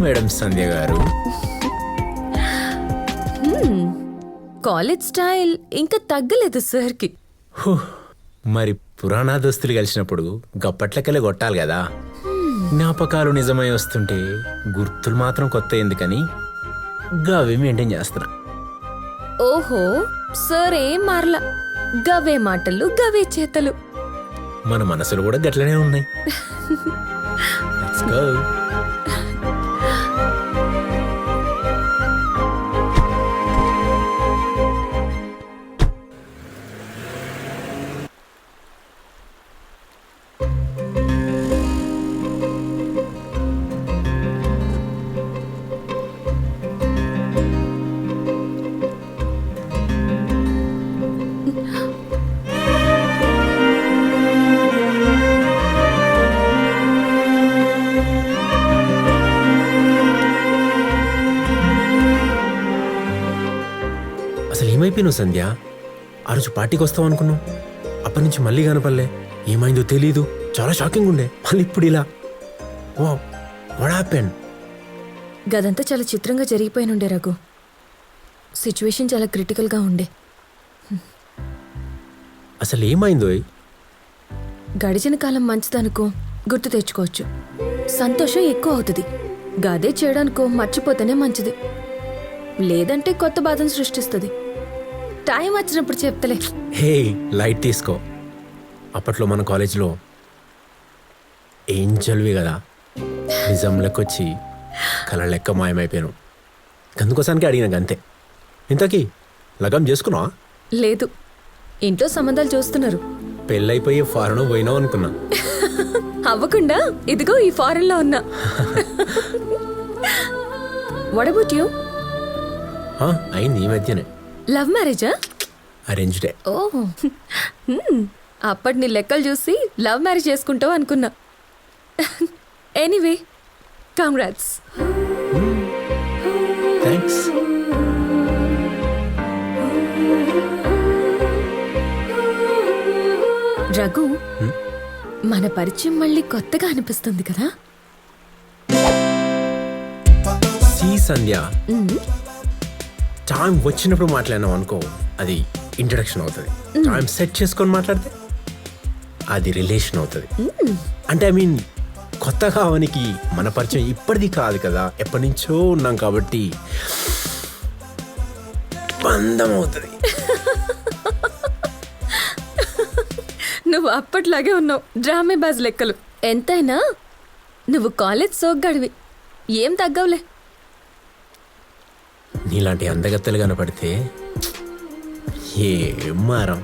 Madam సంధ్య గారు. College style ఇంకా తగ్గలేదు సార్కి. హూ, మరి పురాణా దోస్తులు కలిసినప్పుడు గప్పట్లకెళ్ళి కొట్టాలి కదా. జ్ఞాపకాలు నిజమై వస్తుంటే గుర్తులు మాత్రం కొత్త ఎందుకని గవి మెయింటైన్ చేస్తున్నా. ఓహో, సార్ ఏం మారలా, గవే మాటలు గవే చేతలు. మన మనసులు కూడా గట్లనే ఉన్నాయి. Let's go. అసలు ఏమైపోయినావు సంధ్య? ఆ రోజు పార్టీకి వస్తావు అనుకున్నావు, అప్పటి నుంచి మళ్ళీ కనపడలే. ఏమైందో తెలీదు, చాలా షాకింగ్ ఉండే. మళ్ళీ ఇప్పుడు ఇలా. What happened? గదంతా చాలా చిత్రంగా జరిగిపోయినుండే రఘు. సిచ్యువేషన్ చాలా క్రిటికల్గా ఉండే. అసలు ఏమైందో? గడిచిన కాలం మంచిదనుకో గుర్తు తెచ్చుకోవచ్చు, సంతోషం ఎక్కువ అవుతుంది. గదే చేయడానికో మర్చిపోతేనే మంచిది, లేదంటే కొత్త బాధను సృష్టిస్తుంది. టైం వచ్చినప్పుడు చెప్తలే. హే, లైట్ తీసుకో. అప్పట్లో మన కాలేజీలో ఏంజల్వి కదా, నిజం లెక్కొచ్చి కళ లెక్క మాయమైపోయాను. అందుకోసానికి అడిగినాక అంతే. ఇంతకీ లగం చేసుకున్నావా? లేదు, ఇంట్లో సంబంధాలు చూస్తున్నారు. పెళ్ళైపోయి ఫారెన్ పోయినావు అనుకున్నా. అవ్వకుండా ఇదిగో ఈ ఫారెన్ లో ఉన్నా. What about you? అయింది ఈ మధ్యనే. లవ్ మ్యారేజా? అరేంజ్డే. ఓహ్, అప్పటి నీ లెక్కలు చూసి లవ్ మ్యారేజ్ చేసుకుంటావు అనుకున్నా. Anyway, congrats. థ్యాంక్స్. రఘు, మన పరిచయం మళ్ళీ కొత్తగా అనిపిస్తుంది కదా? సి సంధ్య, టైం వచ్చినప్పుడు మాట్లాడినాం అనుకో, అది ఇంట్రడక్షన్ అవుతుంది. టైం సెట్ చేసుకొని మాట్లాడితే అది రిలేషన్ అవుతుంది. అంటే ఐ మీన్ కొత్తగా అవనికి మన పరిచయం ఇప్పటిది కాదు కదా, ఎప్పటి నుంచో ఉన్నాం కాబట్టి బంధం అవుతుంది. నువ్వు అప్పట్లాగే ఉన్నావు, డ్రామే బాజ్ లెక్కలు. ఎంతైనా నువ్వు కాలేజ్ సోగ్గాడివి, ఏం తగ్గవులే. నీలాంటి అందగత్తెలు కనపడితే ఏం మారం.